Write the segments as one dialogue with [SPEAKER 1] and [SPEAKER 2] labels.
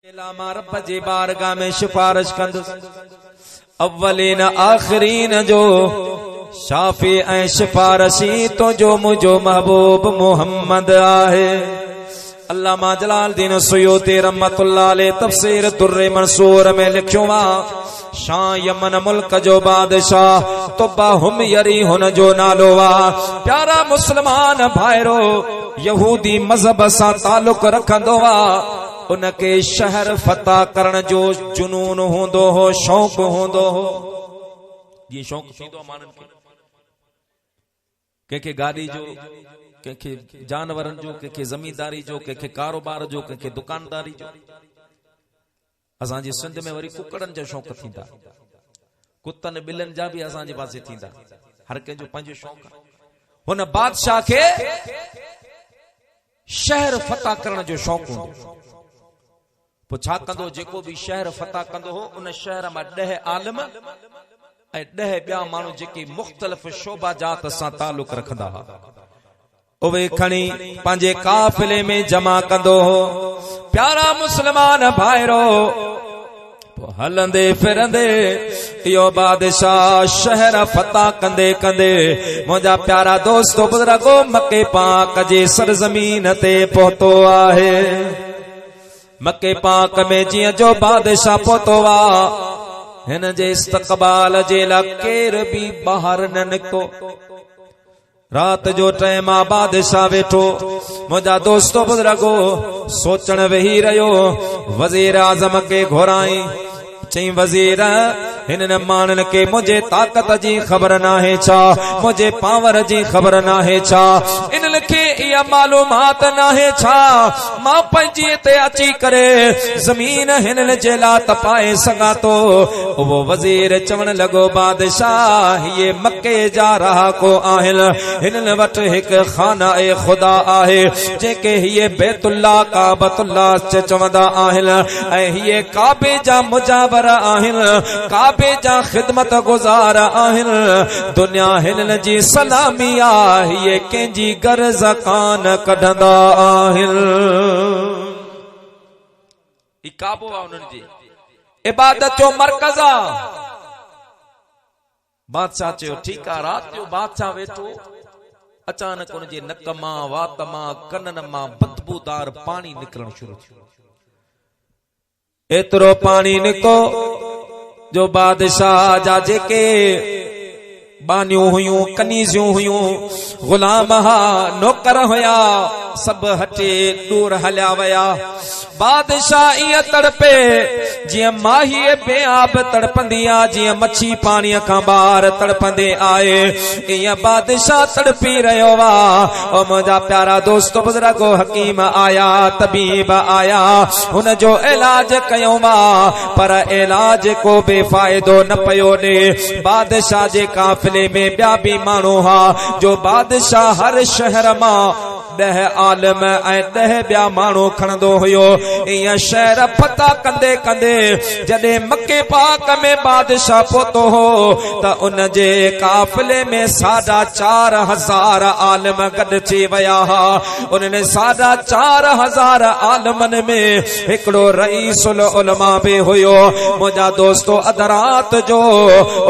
[SPEAKER 1] रब जी बारगाह में सिफारिश कंदुस अव्वलीन आखिरीन जो शाफी ऐं सिफारशी तो जो मुझो महबूब मोहम्मद आहे। अल्लामा जलालुद्दीन सुयूती रहमतुल्लाह अलैह तफसीर दुर्रे मंसूर में लिखियो आहे शाह यमन मुल्क जो बादशाह तुबा हुम यरी हुन जो नालो आहे। प्यारा मुसलमान भाइरो यहूदी मजहब सां ताल्लुक रखंदो आहे, उनके शहर फतह करण जो जुनून होंदो हो, शौक होंदो हो। ये शौक थींदो मानन के गाड़ी जो, के जानवरन जो, के जमींदारी जो, के कारोबार जो, के दुकानदारी जो। असां जी सिंध में वरी कुकड़न जा शौक थींदा, कुतन बिलन जा भी असां जे पासे थींदा। हर कंहिंजो पंहिंजो शौक आहे। हुन बादशाह के शहर फतह करण जो शौक होंदो। पो छा कंदो, जेको भी शहर फतह कंदो हो उन शहर में 10 आलिम ऐं 10 ॿिया माण्हू जेके मुख़्तलिफ़ शोबा जात सां ताल्लुक रखंदा हुआ, उहे खणी पंहिंजे काफ़िले में जमा कंदो हो। प्यारा मुसलमान भाइरो हलंदे फिरंदे इहो बादशाह शहर फतह कंदे कंदे मुंहिंजा प्यारा दोस्तो बुज़ुर्गो मके पाक जे सरज़मीन ते पहुतो आहे। मके पाक में जिया जो बादशाह पहुतो आ, हिन जे इस्तक़बाल जे लाइ केर भी बाहर न निकतो। रात जो टाइम आ, बादशाह वेठो। मुंहिंजा दोस्तो बुज़ुर्गो सोचण वेही रहियो। वज़ीर आज़म के घुराई, चई वज़ीर हिन मानन के मुझे ताकत जी खबर नाहे छा, मुझे पावर जी खबर नाहे छा, इन के इया मालूमात नाहे छा मां पंहिंजी ते अची करे जमीन हिन जे ला तपाए सघां तो। वो वज़ीर चवण लॻो बादशाह ये मक्के जा रहाको आहिन, हिन वटि हिकु खाना ए खुदा आहे जेके हिये बैतुल्लाह काबतुल्लाह चवंदा आहिन ऐं हिये काबे जा मुजावर आहिन, काबे जा खिदमत गुजार आहिन। दुनिया हिनन जी सलामी आहे, ये कंहिंजी गर्ज कान कढंदा आहिन। ई काबो आहे उन्हनि जी इबादत जो मरकज़ आहे। बादशाह चयो ठीकु आहे। रात जो बादशाह वेठो, अचानक उन जे नक मां, वात मां, कनन मां बदबूदार पानी निकरण शुरू थियो। एतिरो पानी निको जो बादशाह जा जेके बानियूं हुयूं, कनीज़ियूं हुयूं, गुलाम हा, नौकर हुया, सब हटे दूर हलिया वया। बादशाह इया तड़पे जिया माही बेआब तड़पंदी आ, जिया मच्छी पानी खां बाहर तड़पंदे आए, इया बादशाह तड़पी रहियो वा। ओ मुंहिंजा प्यारा दोस्तो बुज़ुर्गो हकीम आया, तबीब आया, हुन जो इलाज कयो वा, पर इलाज को बेफ़ाइदो न पयो ॾे। बादशाह जे काफ़िले में ॿिया भी माण्हू हा जो बादशाह हर शहर मां 10 आलिम ऐं 10 ॿिया माण्हू खणंदो हुयो। इया शहर फतह कंदे कंदे जॾहिं मके पाक में बादशाह पहुतो हो त उन जे काफ़िले में 4,500 आलिम गॾिजी विया हा। उन्हनि 4,500 आलिमनि में हिकिड़ो रईसुल उलमा बि हुयो। मुंहिंजा दोस्तो अधरात जो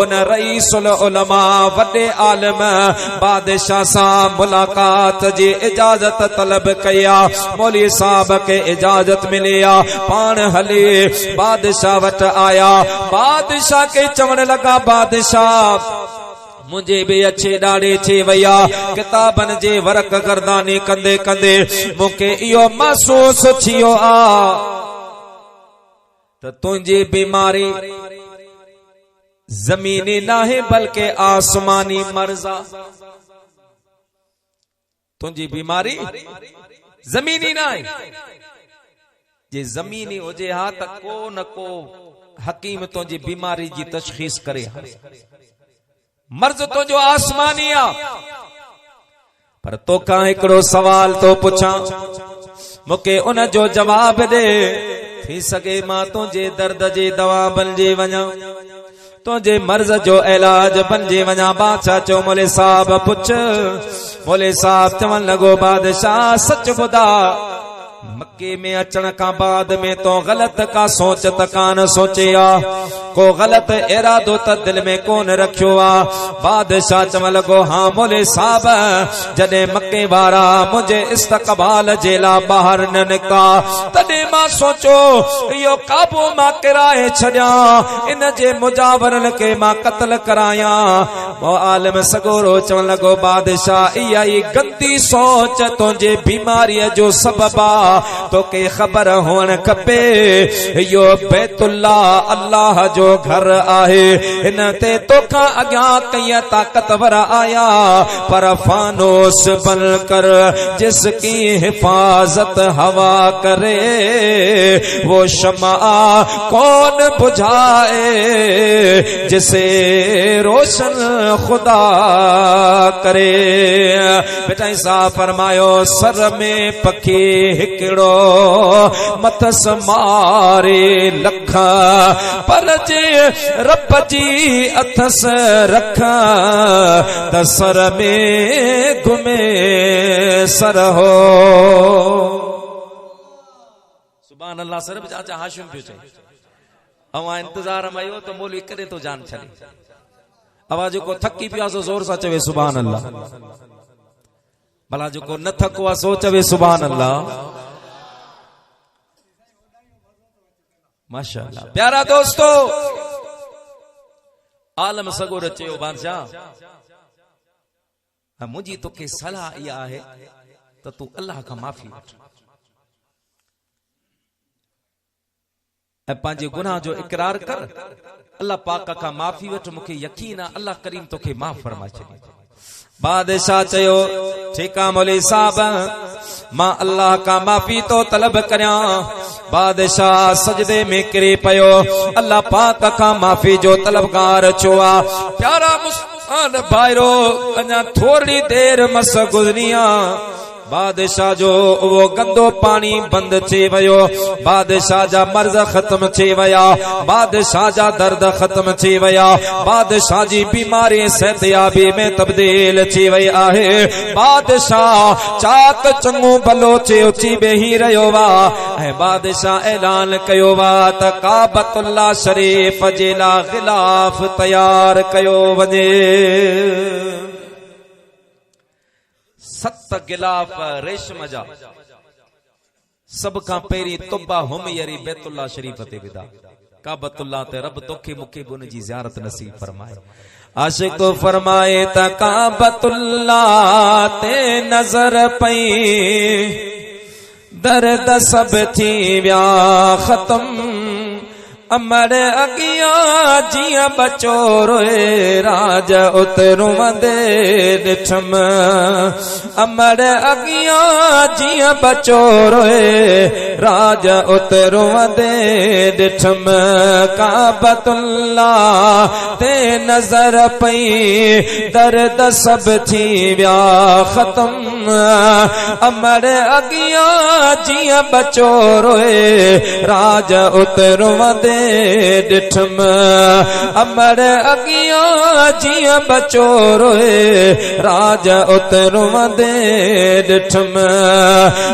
[SPEAKER 1] उन रईसुल उलमा वॾे आलिम बादशाह सां मुलाकात जी इजाजत तलब कया। मौलवी साहब के इजाजत मिली आ, पान हले बादशाह वट आया। बादशाह के चवण लगा बादशाह मुझे भी अच्छे ॾाढे थी वया। किताबन जे वर्क गर्दानी कंदे कंदे मूंखे इहो महसूस थियो आ त तुंहिंजी बीमारी ज़मीनी नाहे बल्कि आसमानी मर्ज़ आ। तुंहिंजी बीमारी ज़मीनी नाहे, जे ज़मीनी हुजे हा त को न को हकीम तुंहिंजी बीमारी जी तशख़ीस करे। मर्ज़ तुंहिंजो आसमानी आ। पर तोखां हिकिड़ो सवाल तो पुछां, मूंखे उन जो जवाब दे। थी सके मां तुंहिंजे दर्द जी दवा बणिजी वञा, तुझे मर्ज जो इलाज बणिजी वञा। बादशाह चयो मौलवी साहब पुछ। मौलवी साहब चवण लॻो बादशाह सच ॿुधा, मक्के में अचण का बाद में तो गलत का सोच तकान सोचिया को गलत इरादो त दिल में कोन रखियो आ। बादशाह चवण लगो हाँ मोले साहब जडे मक्के वारा मुझे इस्तकबाल जेला बाहर न निका तडे मां सोचो यो काबू मां किराए छड़िया इन जे मुजावरन के मां कत्ल कराया। वो आलिम सगोरो चवण लगो बादशाह इया ही गंदी सोच तुझे बीमारी जो सबबा तो के खबर होण खपे यो बैतुल्ला अल्लाह जो घर आहे इन ते तोखा अग्या कई ताकतवर आया पर फानोस बनकर जिसकी हिफाजत हवा करे वो शमा कौन बुझाए जिसे रोशन खुदा करे। बेटा ईसा फरमायो सर में पखी हिकड़ो मथस मारे लखा पर जे रब जी अथस रखा त सर में घुमे सर हो। सुभान अल्लाह। सर चाचा हाशिम पियो चए अवा इंतजार में आयो तो मौलवी करे तो जान छॾे आवाज को थकी पिया सो जोर सा चवे सुभान अल्लाह भला जो को न थको आ सो चवे सुभान अल्लाह। माशाअल्लाह। प्यारा दोस्तों आलम सगोर चयो बादशाह मुझी तो के सलाह इया है तो तू अल्लाह का माफी वठ पांजे गुनाह जो इकरार कर अल्लाह पाक का माफी वठ मुखे यकीन है अल्लाह करीम तो के माफ फरमा छे। बादशाह चयो ठीक है मौलवी साहब मां अल्लाह का माफी तो तलब करया। बादशाह सजदे में किरी पयो अल्लाह पाक का माफी जो तलबगार छुआ। प्यारा मुस्लमान भाईरो अञा थोड़ी देर मस गुजरिया बादशाह जो वो गंदो पानी बंद थी वयो बादशाह जा मर्ज खत्म थी वया बादशाह जा दर्द खत्म थी वया बादशाह जी बीमारी सेहतयाबी में तब्दील थी वई आहे। बादशाह चाक चंगो भलो चे उची बेही रहियो वा ऐं बादशाह ऐलान कयो वा त काबतुल्लाह शरीफ जे ला गिलाफ तैयार कयो वञे। 7 गिलाफ रेशम जा सब का पेरी तुबा हुमयरी बैतुल्लाह शरीफ ते विदा काबतुल्लाह ते रब तोखे मुखे बुन जी ज़ियारत नसीब फरमाए। आशिक तो फरमाए त काबतुल्लाह ते नजर पई दर्द सब थी व्या खत्म अमर अगिया जिया बचो रोए राज उतरू दे दिठम अमर अगिया जिया बचो रोए राज उतरू दे दिठम काबतुल्लाह ते नजर पई दर्द सब थी व्या खत्म अमर अगिया जिया बचो रोए राज उतरू दे दिठम अमर अगिया जिया बचो रोए राज उतरू दे दिठम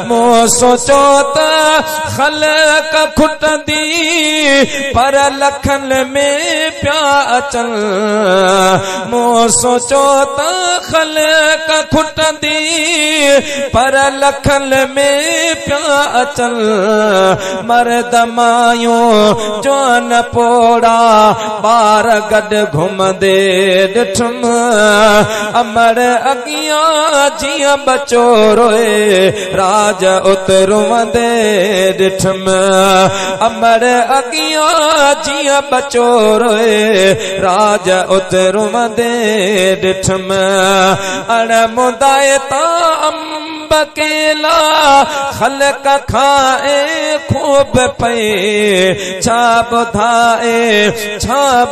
[SPEAKER 1] मो सोचो त खलक खुटंदी पर लखन में प्या अचन मो सोचो त खलक खुटंदी पर लखन में प्या अचन मर्द मायो जवान पोड़ा बार गड घुम दे दिठम अमर अगिया जिया बचो रोए राज उतरू दे दिठम अमर अगिया जिया बचो रोए राज उतरू दे दिठम अण मुदाए ता अम्ब केला खलक खाए खूब पे छा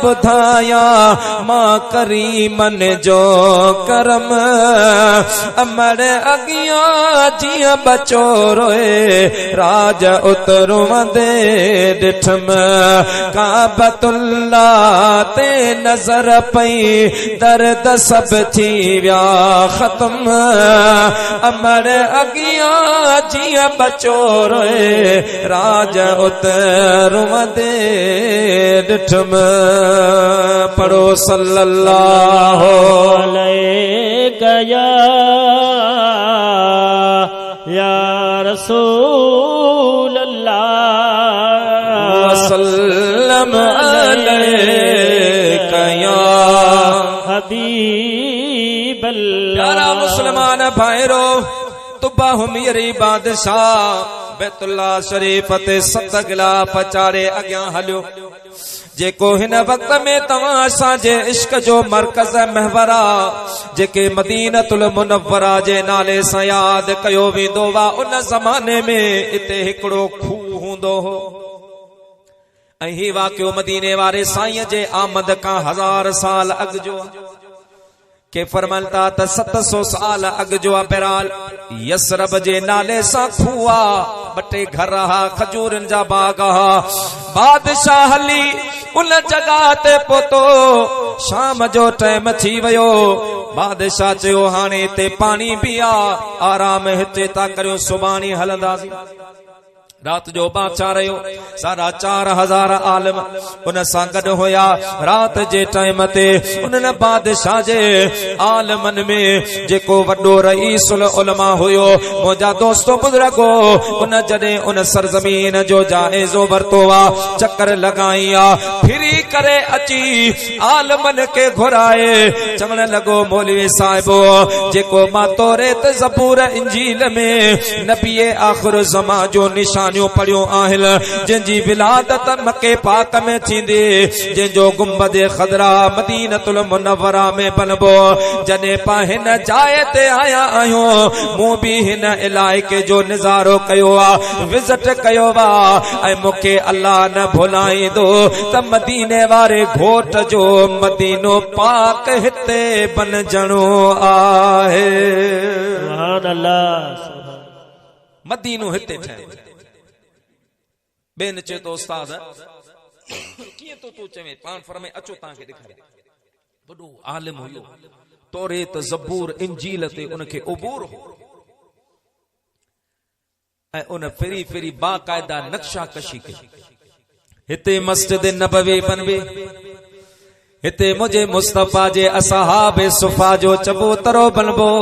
[SPEAKER 1] बुधाया मां करीमन जो करम अमर अगिया जिया बचो रोए राज उतरू दे दिठम काबतुल्लाह ते नजर पई दर्द सब थी व्या खत्म अमर हाणे अगियां जीअं बचो रोए राज उतरुमदे ॾिठम पढ़ो सल्लल्लाहु
[SPEAKER 2] अलैहि या रसूल अल्लाह
[SPEAKER 1] वसल्लम अलैका या
[SPEAKER 2] हबीब अल्लाह।
[SPEAKER 1] प्यारा मुसलमान भाइरो तुबा हुमीरी बादशाह बैतुल्ला शरीफ ते 7 गिलाफ चारे अॻियां हलियो जेको हिन वक्त में तव्हां असांजे इश्क जो मरकज़ महवरा जेके मदीनतुल मुनव्वरा जे नाले सां याद कयो वेंदो वा उन ज़माने में इते हिकिड़ो खूह हूंदो हो ऐं ही वाक़ियो मदीने वारे साईं जे आमद खां 1000 साल अॻु जो के फरमान था त 700 साल अॻु जो बहरहाल यसरब जे नाले सां खूआ 2 घर हा खजूरनि जा बाग हा बादशाह हली उन जगह ते पहुतो शाम जो टाइम थी वियो बादशाह चयो हाणे ते पानी भी आ आराम हिते था करियो सुभाणे हलंदासीं रात जो बादशाह रहियो 4,500 आलिम उन सां गॾु हुया रात जे टाइम ते उन बादशाह जे आलिमन में जेको वॾो रईसुल उलमा हुयो मुंहिंजा दोस्तो बुज़ुर्गो उन जॾहिं उन सरज़मीन जो जाइज़ो वरतो आ चक्कर लगाई आ फिरी करे अची आलिमन खे घुराए चवण लॻो मौलवी साहिबो जेको मां तौरेत ज़बूर इंजील में नबीए आख़िर ज़मा जो निशान पढ़ियो आहिनि जंहिंजी विलादत मके पाक में थींदी जंहिंजो गुंबद खदरा मदीनतुल मुनव्वरा में बनबो जॾहिं पा हिन जाइ ते आया आहियूं मूं बि हिन इलाइक़े जो नज़ारो कयो आहे विज़िट कयो आहे ऐं मूंखे अल्लाह न भुलाईंदो त मदीने वारे घोट जो मदीनो पाक हिते बनजणो आहे
[SPEAKER 2] सुभान अल्लाह
[SPEAKER 1] मदीनो हिते ठहे बेन चे तो उस्ताद कीअं तो तू चवे पान फरमे अचो तव्हांखे ॾेखारे वॾो आलिम हुयो तौरेत ज़बूर इंजील ते उनखे उबूर हो ऐं उन फिरी फिरी बाक़ायदा नक्शा कशी कई हिते मस्जिद नबवी बनवे हिते मुझे मुस्तफा जे असहाबे सुफा जो चबूतरो बनबो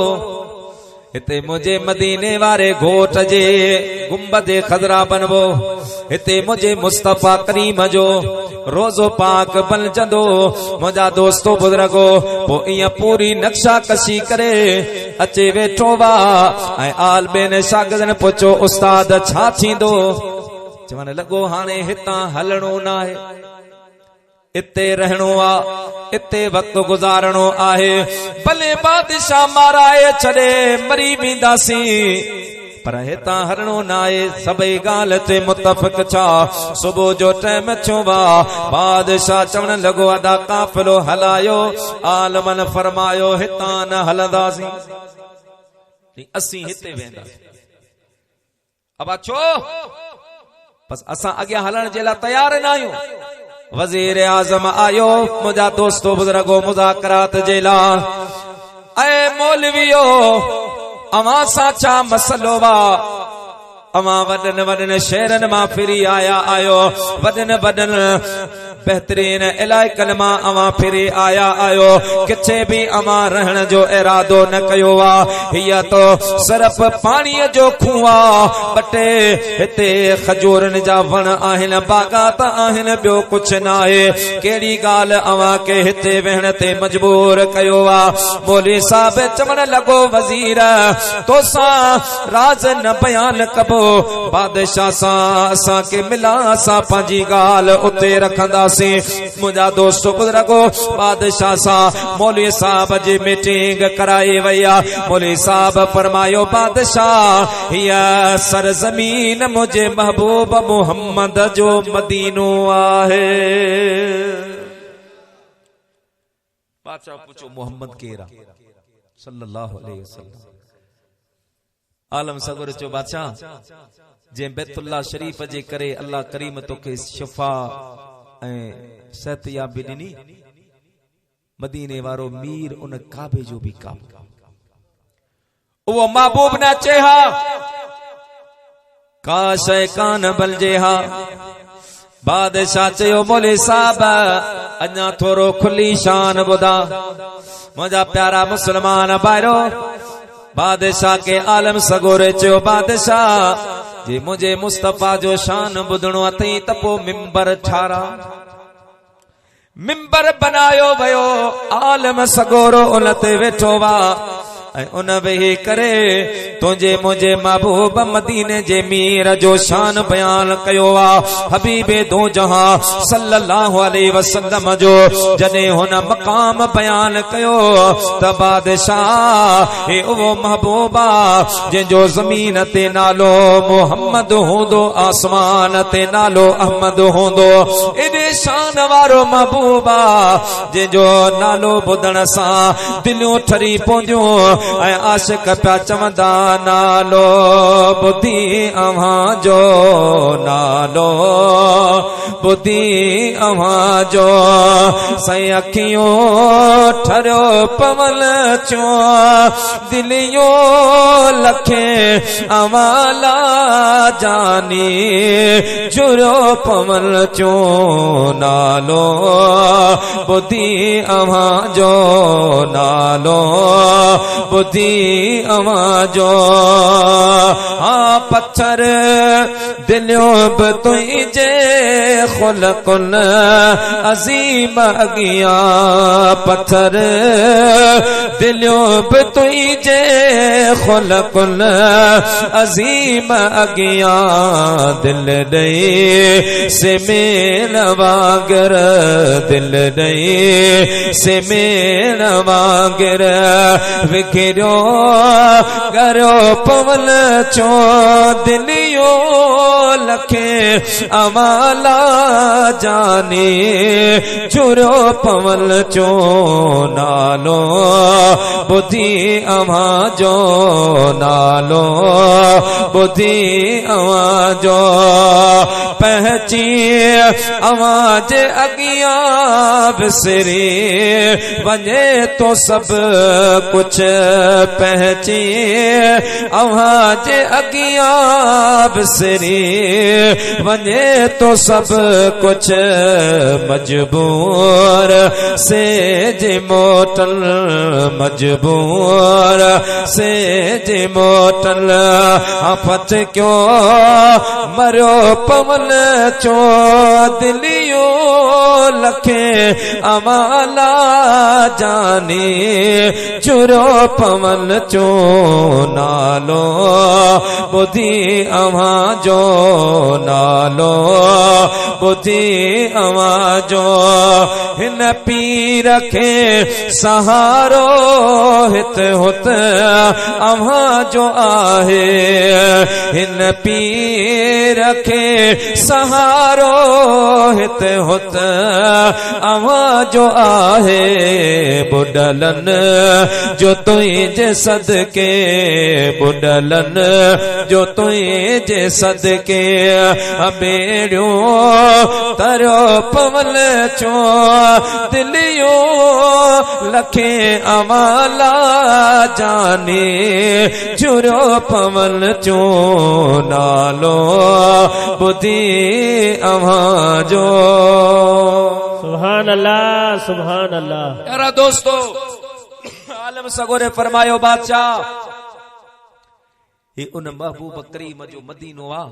[SPEAKER 1] हिते मुझे मदीने वारे घोट जे गुंबद खदरा बनबो हिते मुझे मुस्तफा करीम जो रोज़ो पाक बनजंदो मुंहिंजा दोस्तो बुज़ुर्गो पोइ ईअं पूरी नक्शा कशी करे अचे वेठो वा ऐं आल बेन शागिर्दनि पुछो उस्ताद छा थींदो चवण लॻो हाणे हितां हलणो न आहे इते रहणो आ इते वक्त गुजारणो आहे भले बादशाह माराए छॾे मरी वेंदासीं पर हितां हलणो न आहे सभई ॻाल्हि ते मुतफ़िक़ छा सुबुह जो टाइम थियो वा बादशाह चवण लॻो अदा काफ़िलो हलायो आलमन फरमायो हितां न हलंदासीं असीं हिते वेंदासीं अब छो बस असां अॻियां हलण जे लाइ तयार न आहियूं वज़ीर आज़म आयो मुंहिंजा दोस्तो बुज़ुर्गो मुज़ाकरात जे लाइ ऐं मौलवियो अवां सां छा मसलो वा अवां वॾनि वॾनि शहरनि मां फिरी आया आयो वॾनि वॾनि बेहतरीन इलाइक़नि मां अवां फिरी आया आयो किथे बि अवां रहण जो इरादो न कयो आहे हीअ तो सिर्फ़ पाणीअ जो खूह आहे 2 हिते खजूरनि जा वण आहिनि बाग़ात आहिनि ॿियो कुझु न आहे कहिड़ी ॻाल्हि अवां खे हिते वेहण ते मजबूर कयो आहे मौलवी साहब चवण लॻो वज़ीर तोसां राज़ न बयान कबो बादशाह सां असांखे मिला असां पंहिंजी ॻाल्हि उते रखंदासीं मुंहिंजा दोस्त बुज़ुर्गो बादशाह सां मौलवी साहब जी मीटिंग कराई वई आहे मौलवी साहब फरमायो बादशाह हीअ सरज़मीन मुंहिंजे महबूब मुहम्मद जो मदीनो आहे बादशाह पूछो मोहम्मद केरा सल्लल्लाहु अलैहि वसल्लम आलम सगुर चो बादशाह जे बैतुल्ला शरीफ जे करे अल्लाह करीम तोखे शिफा ऐं सेहतयाबी ॾिनी मदीने वारो मीर उन काबे जो भी काबो वो महबूब ने चेहा का शय कान बलजे हा बादशाह चयो मोले साहब अञा थोरो खुली शान ॿुधा मुंहिंजा प्यारा मुसलमान भाइरो बादशाह के आलम सगोरे चयो बादशाह जी मुझे मुस्तफा जो शान ॿुधणो अथई त पोइ मिंबर ठारा मिंबर बनायो भयो आलम सगोरो उन ते वेठो वा उन वेही करे तुझे मुझे महबूब मदीने जे मीर जो शान बयान कयो आ हबीबे दो जहां सल्लल्लाहु अलैहि वसल्लम जो जने हुन मकाम बयान कयो त बादशाह हे वो महबूबा जो जमीन ते नालो मोहम्मद होंदो आसमान ते नालो अहमद होंदो एडे शान वारो महबूबा जो नालो ॿुधण सां दिलियूं ठरी पवंदियूं ऐं आशिक पिया चवंदा नालो ॿुधी अव्हां जो नालो ॿुधी अव्हां जो सई अखियूं ठरियो पवल चो दिलियूं लखे अवाला जानी जुरो पवल चो नालो ॿुधी अव्हां जो नालो ॿुधी अवां जो हाँ पत्थर दिलियों बि तुंहिंजे खुलकुल अज़ीम अगियां पत्थर दिलियों बि तुंहिंजे खुलकुल अज़ीम अगियां दिल ॾेई सिमेन वांगर दिल ॾेई सिमेन वांगर विकिरियो करो पवल चो दिलियो लखे अवाला जानी चुरो पवल चो नालो ॿुधी अव्हां जो नालो ॿुधी अव्हां जो पहची अव्हां जे अगियां विसरी वञे तो सभु कुछ पहची अव्हां जे अगियां विसरी वञे तो सब कुछ मजबूर से जे मोटल मजबूर से जे मोटल आफत क्यों मरो पवल चो दिलियो लखे अवाला जानी चुरो पवल चो नालो ॿुधी अव्हां जो नालो ॿुधी अव्हां जो हिन पीर खे सहारो हित हुत अव्हां जो आहे हिन पीर खे सहारो हित हुत अव्हां जो आहे बुडलन जो तुंहिंजे सदके बुडलन जो तुंहिंजे सदके बेड़ियों तरो पवल चो दिलियो लखे अवाला जानी चुरो पवल चो नालो ॿुधी अव्हां जो
[SPEAKER 2] सुभान अल्लाह सुभान अल्लाह।
[SPEAKER 1] यारा दोस्तों आलम सगोरे फरमायो बादशाह ही उन महबूब करीम जो मदीनो आ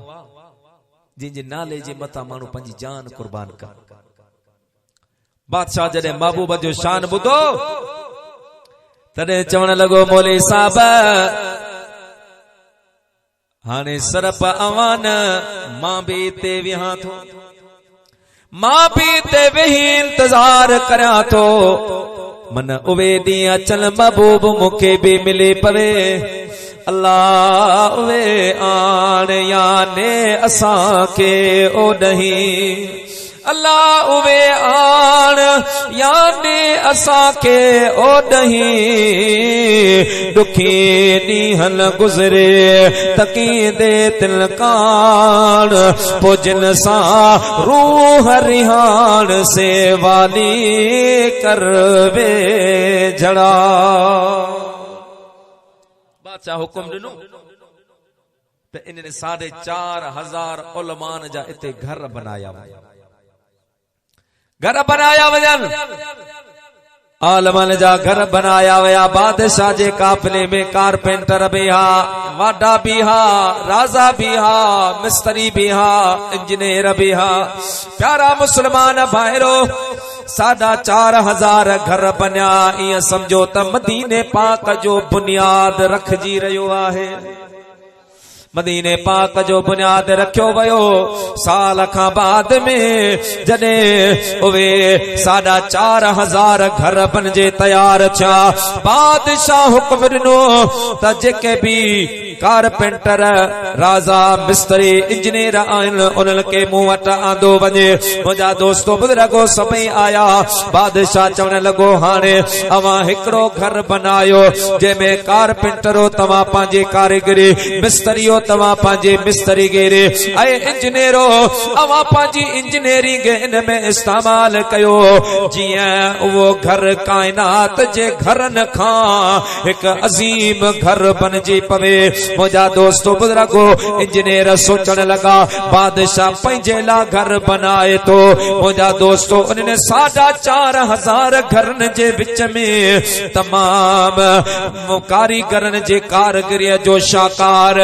[SPEAKER 1] जिनजे नाले जे मथा माण्हू पंहिंजी जान कुर्बान कर। बादशाह जॾहिं महबूब जो शान ॿुधो तॾहिं चवण लॻो मौलवी साहब हाणे सरप अवान मां बि हिते विहां थो मां बि हिते वेही इंतजार करियां थो मन उहे ॾींहं अचल महबूब मूंखे बि मिले पवे अल्लाह उहे आण याने असां के ओॾहीं अल्लाह उहे आण याने असां के ओॾहीं ॾुखी ॾींहं गुज़रे तकीदे तिलकान पो जिन सां रूह रिहान से वाली करवे जड़ा। बादशाह हुकुम दिनो तो इन्हें 4,500 उलमान जा इते घर बनाया वजन आलमन जा घर बनाया वया। बादशाह जे काफिले में कारपेंटर भी हा, वाडा भी हा, राजा भी हा, मिस्त्री भी हा, इंजीनियर भी हा। प्यारा मुसलमान भाईरो 4,500 घर बनिया। इं समझो त मदीने पाक जो बुनियाद रखजी रहियो आहे। मदीने पाक जो बुनियाद रखियो वयो। साल खां बाद में जॾहिं उहे 4,500 घर बनजे तैयार थिया, बादशाह हुक्म ॾिनो त जेके भी कारपेंटर, राजा, मिस्त्री, इंजीनियर आहिनि उन्हनि खे मूं वटि आंदो वञे। मुंहिंजा दोस्तो बुज़ुर्गो सभई आया। बादशाह चवण लॻो हाणे अवां हिकिड़ो घर बनायो जंहिंमें कारपेंटरो तव्हां पंहिंजी कारीगरी, मिस्त्रियो तव्हां पंहिंजी मिस्त्रीगिरी ऐं इंजीनियरो अवां पंहिंजी इंजीनियरिंग इन में इस्तेमाल कयो, जीअं उहो घर काइनात जे घरनि खां हिकु अज़ीम घर बनजी पवे। मुंहिंजा दोस्तो बुज़ुर्गो इंजीनियर सोचण लगा बादशाह पंहिंजे लाइ घर बनाए तो। मुंहिंजा दोस्तो उन्हनि 4,500 घरनि जे विच में तमाम कारीगरनि जे कारीगरीअ जो शाकार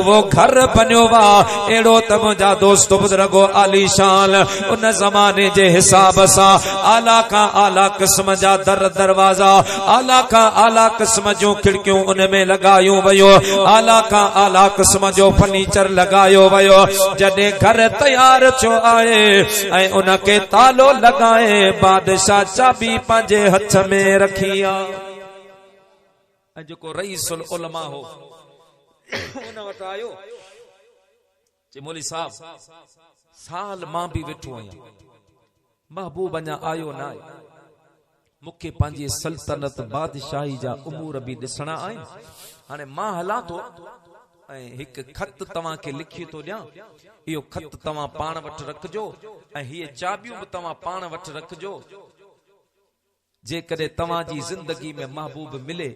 [SPEAKER 1] वो घर बनियो वा। एड़ो त मुंहिंजा दोस्तो बुज़ुर्गो आलीशान उन ज़माने जे हिसाब सां आला का आला क़िस्म जा दरवाजा, आला का आला क़िस्म जूं खिड़कियूं उन में लगायूं वयो, आला का आला क़िस्म जो फर्नीचर लगायो वयो। जॾहिं घर तैयार थियो आहे ऐं उन खे तालो लगाए बादशाह चाबी पंहिंजे हथ में रखी आहे। ऐं जेको रईसुल उलमा हो उन वटि आयो जे मौली साहब साल मां भी वेठो आहियां, महबूब अञा आयो न आहे, मूंखे पंहिंजी सल्तनत बादशाही जा उमूर भी ॾिसणा आहिनि। हाणे मां हलां तो ऐं हिकु खत तव्हां खे लिखी तो ॾियां। इहो खत तव्हां पाण वटि रखजो ऐं हीअ चाबियूं भी तव्हां पाण वटि रखजो। जेकॾहिं तव्हां जी ज़िंदगी में महबूब मिले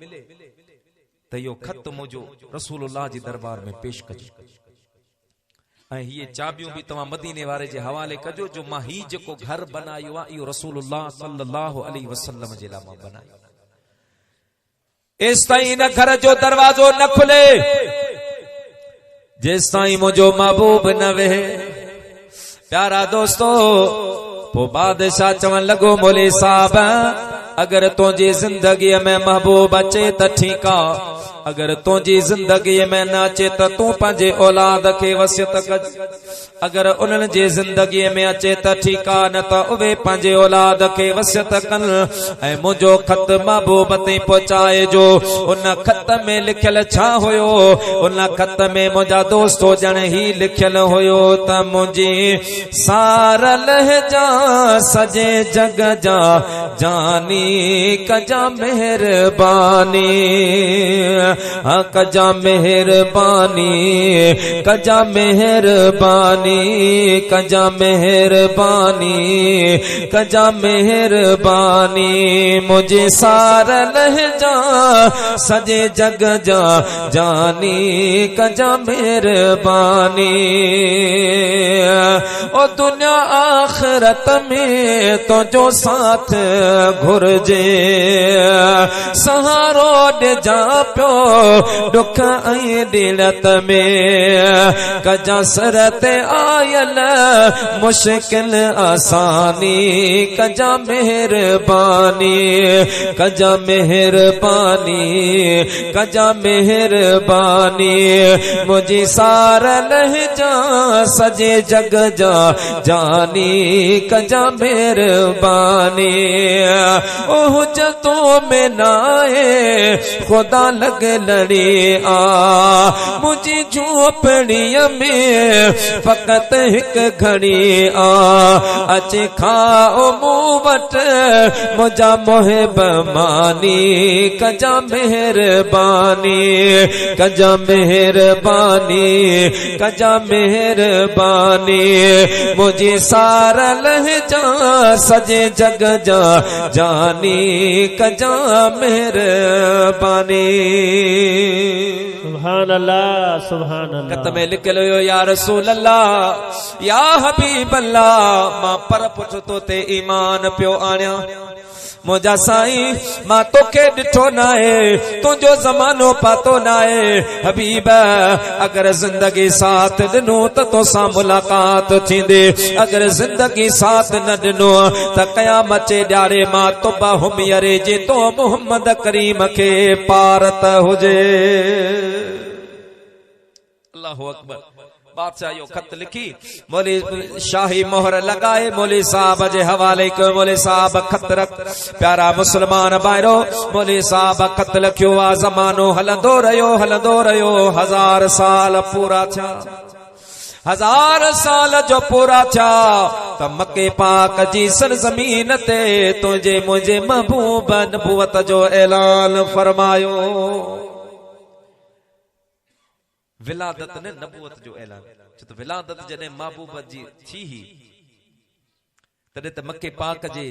[SPEAKER 1] त इहो खत मुंहिंजो रसूलुल्लाह जी दरबार में पेश कजो ऐं हीअ चाबियूं भी तव्हां मदीने वारे जे हवाले कजो जो मां ही जेको घर बनायो आहे इहो रसूलुल्लाह सल्लल्लाहु अलैहि वसल्लम जे लाइ मां बनायो। एस ताईं न घर जो दरवाजो न खुले जेस ताईं मुंहिंजो महबूब न वेहे। प्यारा दोस्तो पो बादशाह चवण लॻो मौली साहब अगर तुंहिंजी ज़िंदगीअ में महबूब अचे त ठीक आ, अगर तुंहिंजी ज़िंदगीअ में न अचे त तूं पंहिंजे औलाद खे वसियत कज। अगर उन्हनि जे ज़िंदगीअ में अचे त ठीक आ, न त उहे पंहिंजे औलाद खे वसियत कन। ऐं मुंहिंजो खत महबूब ताईं पहुचाए जो। उन खत में लिखियल छा हुयो? उन खत में मुंहिंजा दोस्तो ॼण ही लिखियल हुयो त मुंहिंजी सार लहजा सॼे जग जा जानी कजा मेहरबानी, कजा मेहरबानी, कजा मेहरबानी, कजा मेहरबानी, कजा मेहरबानी। मुझे सार लहजा सजे जग जा जानी कजा मेहरबानी। ओ दुनिया आखिरत में तो जो साथ घुरजे सहारो दे जा पियो दुख ऐं दिलत में कजा सरत आयल मुश्किल आसानी कजा मेहरबानी, कजा मेहरबानी, कजा मेहरबानी। मुझी सार लहजा सजे जग जा जानी कजा मेहरबानी। ओह जतों में नाए खुदा लग लड़ी आ मुझी झोपड़ीअ में फकत हिक घड़ी आ अचे खाओ मूं वटि मुंहिंजा मुहिब मानी कजा मेहरबानी, कजा मेहरबानी, कजा मेहरबानी। मुझी सार लहजा सजे जग जा जानी कजा मेहरबानी।
[SPEAKER 2] सुभान अल्लाह सुभान अल्लाह।
[SPEAKER 1] कत में लिखल हुयो या रसूल अल्लाह या हबीब अल्लाह मां पर पुठ तो ते ईमान पियो आणिया मुझा साईं मां तोखे ॾिठो न आहे तुंहिंजो ज़मानो पातो न आहे हबीब अगर जिंदगी साथ ॾिनो त तोसां मुलाकात थींदे अगर जिंदगी साथ न ॾिनो त क़यामत जे ॾियारे मां तौबा हुमियरे जे तो मोहम्मद करीम खे पार त हुजे। अल्लाहु अकबर। बादशाह यो खत लिखी मौली शाही मोहर लगाए मौली साहब जे हवाले कयो मौली साहब खत रख प्यारा मुसलमान भाइरो मौली साहब खत लिखियो आ ज़मानो हलंदो रहियो 1000 साल पूरा थिया 1000 साल जो पूरा थिया त मके पाक जी सरज़मीन ते तुंहिंजे मुंहिंजे महबूब नबूवत जो ऐलान फरमायो। विलादत ने नबूवत जो ऐलान छो त विलादत जॾहिं महबूब जी थी ही तॾहिं त मके पाक जे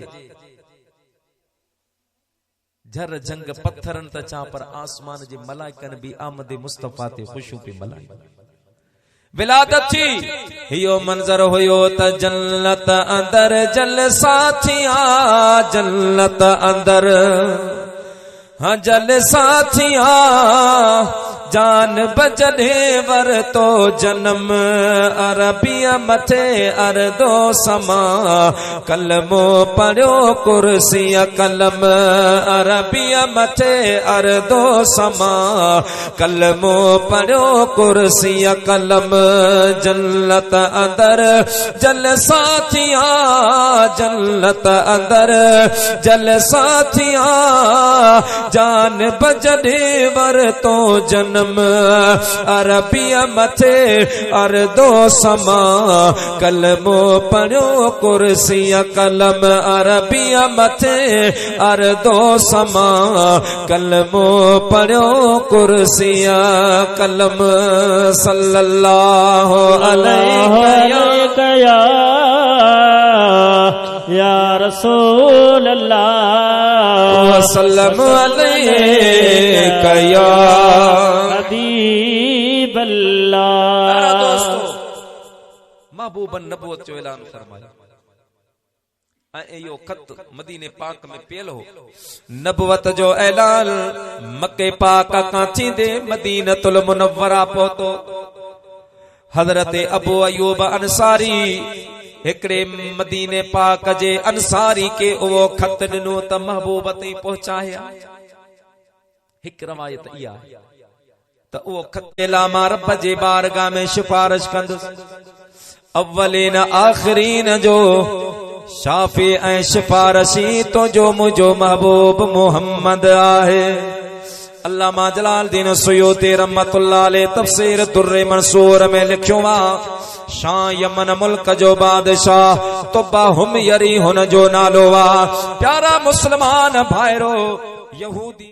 [SPEAKER 1] झर जंग पत्थरन त चा पर आसमान जे मलाइकन भी आमद मुस्तफा ते खुशू पे मलाई विलादत थी हियो मंजर हुयो त जन्नत अंदर जलसा थिया जन्नत अंदर हाँ जलसा थिया जान बजने वर तो जन्म अरबिया मथे अरदो समा कलमो पढ़ो कुर्सिया कलम अरबिया मथे अरदो समा कलमो पढ़ो कुर्सिया कलम जन्नत अंदर जलसा थिया जन्नत अंदर जलसा थिया जान बजने वर तो जन्म अरबिया मथे अरदो समा कलमो पढ़ो कुर्सिया कलम अरबिया मथे अरदो समा कलमो पढ़ो कुर्सिया कलम सल्लल्लाहु अलैहि या रसूल अल्लाह वसल्लम अलैका या हबीब अल्लाह। दोस्तों महबूबन नबूवत जो ऐलान फरमाया ऐं यो खत मदीने पाक में पियल हो नबूवत जो ऐलान मके पाक खां थींदे मदीनतुल मुनव्वरा पहुतो हज़रत अबू अयूब अंसारी हिकड़े मदीने पाक जे अंसारी के वो खत ॾिनो त महबूब ताईं पहुचाया। हिक रवायत इहा त वो खत लामा रब जे बारगाह में सिफारिश कंदुसि अव्वलीन आखिरीन जो शाफी ऐं सिफारशी तो जो मुझो महबूब मोहम्मद आहे। अल्लामा जलालुद्दीन सुयूती रहमतुल्लाह अलैह तफसीर दुर्रे मंसूर में लिखियो आ शाह यमन मुल्क जो बादशाह तौबा हुमयरी हुन जो नालो आ। प्यारा मुसलमान भाइरो यहूदी